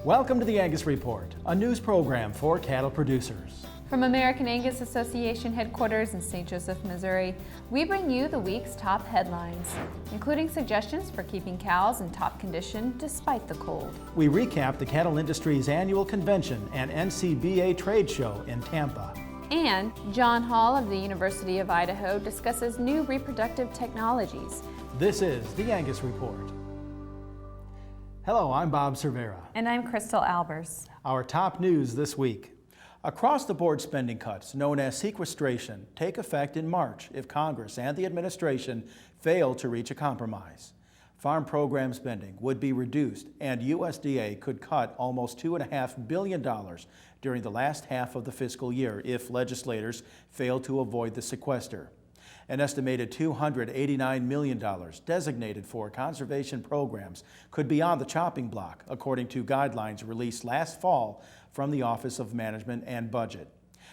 Welcome to the Angus Report, a news program for cattle producers. From American Angus Association headquarters in St. Joseph, Missouri, we bring you the week's top headlines, including suggestions for keeping cows in top condition despite the cold. We recap the cattle industry's annual convention and NCBA trade show in Tampa. And John Hall of the University of Idaho discusses new reproductive technologies. This is the Angus Report. Hello, I'm Bob Cervera. And I'm Crystal Albers. Our top news this week. Across-the-board spending cuts, known as sequestration, take effect in March if Congress and the administration fail to reach a compromise. Farm program spending would be reduced, and USDA could cut almost $2.5 billion during the last half of the fiscal year if legislators fail to avoid the sequester. An estimated $289 million designated for conservation programs could be on the chopping block, according to guidelines released last fall from the Office of Management and Budget.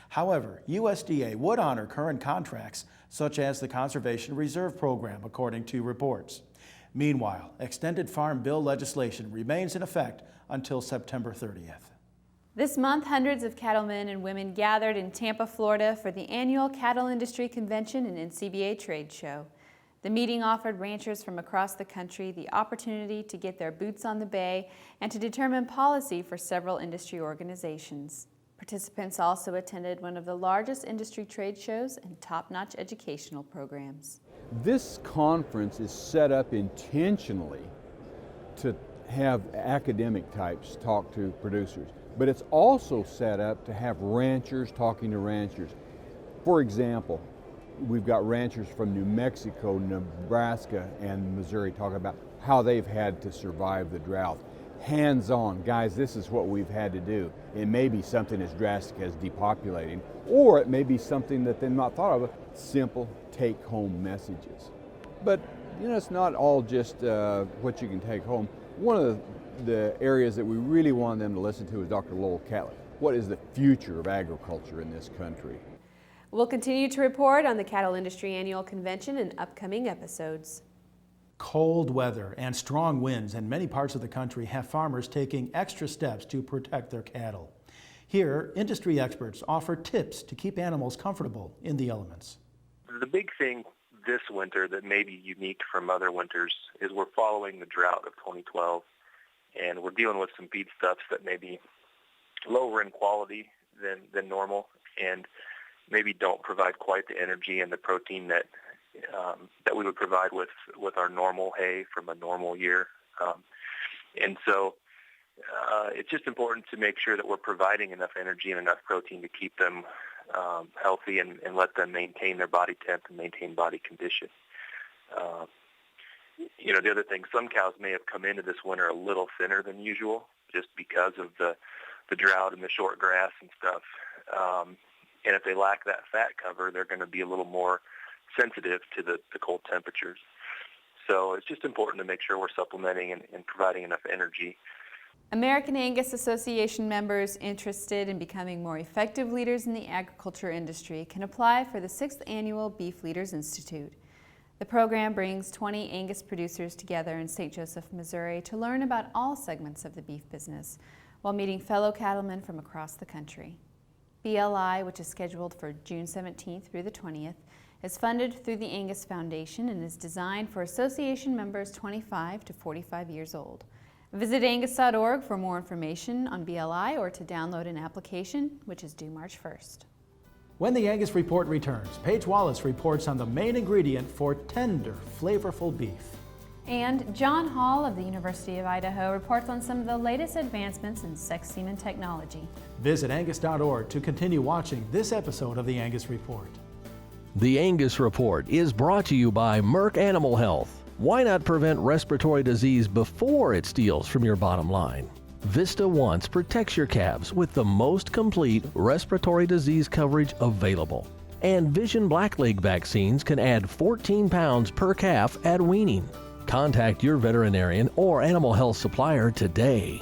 However, USDA would honor current contracts, such as the Conservation Reserve Program, according to reports. Meanwhile, extended Farm Bill legislation remains in effect until September 30th. This month, hundreds of cattlemen and women gathered in Tampa, Florida for the annual Cattle Industry Convention and NCBA trade show. The meeting offered ranchers from across the country the opportunity to get their boots on the bay and to determine policy for several industry organizations. Participants also attended one of the largest industry trade shows and top-notch educational programs. This conference is set up intentionally to have academic types talk to producers, but it's also set up to have ranchers talking to ranchers. For example, we've got ranchers from New Mexico, Nebraska, and Missouri talking about how they've had to survive the drought. Hands-on, guys, this is what we've had to do. It may be something as drastic as depopulating, or it may be something that they've not thought of, simple take-home messages. But you know, it's not all just what you can take home. One of the areas that we really want them to listen to is Dr. Lowell Catlett. What is the future of agriculture in this country? We'll continue to report on the Cattle Industry Annual Convention in upcoming episodes. Cold weather and strong winds in many parts of the country have farmers taking extra steps to protect their cattle. Here, industry experts offer tips to keep animals comfortable in the elements. The big thing this winter that may be unique from other winters is we're following the drought of 2012, and we're dealing with some feedstuffs that may be lower in quality than normal and maybe don't provide quite the energy and the protein that we would provide with our normal hay from a normal year. And so it's just important to make sure that we're providing enough energy and enough protein to keep them healthy and let them maintain their body temp and maintain body condition. You know, the other thing, some cows may have come into this winter a little thinner than usual just because of the drought and the short grass and stuff. And if they lack that fat cover, they're going to be a little more sensitive to the cold temperatures. So it's just important to make sure we're supplementing and providing enough energy. American Angus Association members interested in becoming more effective leaders in the agriculture industry can apply for the 6th Annual Beef Leaders Institute. The program brings 20 Angus producers together in St. Joseph, Missouri to learn about all segments of the beef business while meeting fellow cattlemen from across the country. BLI, which is scheduled for June 17th through the 20th, is funded through the Angus Foundation and is designed for association members 25 to 45 years old. Visit angus.org for more information on BLI or to download an application, which is due March 1st. When the Angus Report returns, Paige Wallace reports on the main ingredient for tender, flavorful beef. And John Hall of the University of Idaho reports on some of the latest advancements in sex semen technology. Visit angus.org to continue watching this episode of the Angus Report. The Angus Report is brought to you by Merck Animal Health. Why not prevent respiratory disease before it steals from your bottom line? Vista Once protects your calves with the most complete respiratory disease coverage available. And Vision Blackleg vaccines can add 14 pounds per calf at weaning. Contact your veterinarian or animal health supplier today.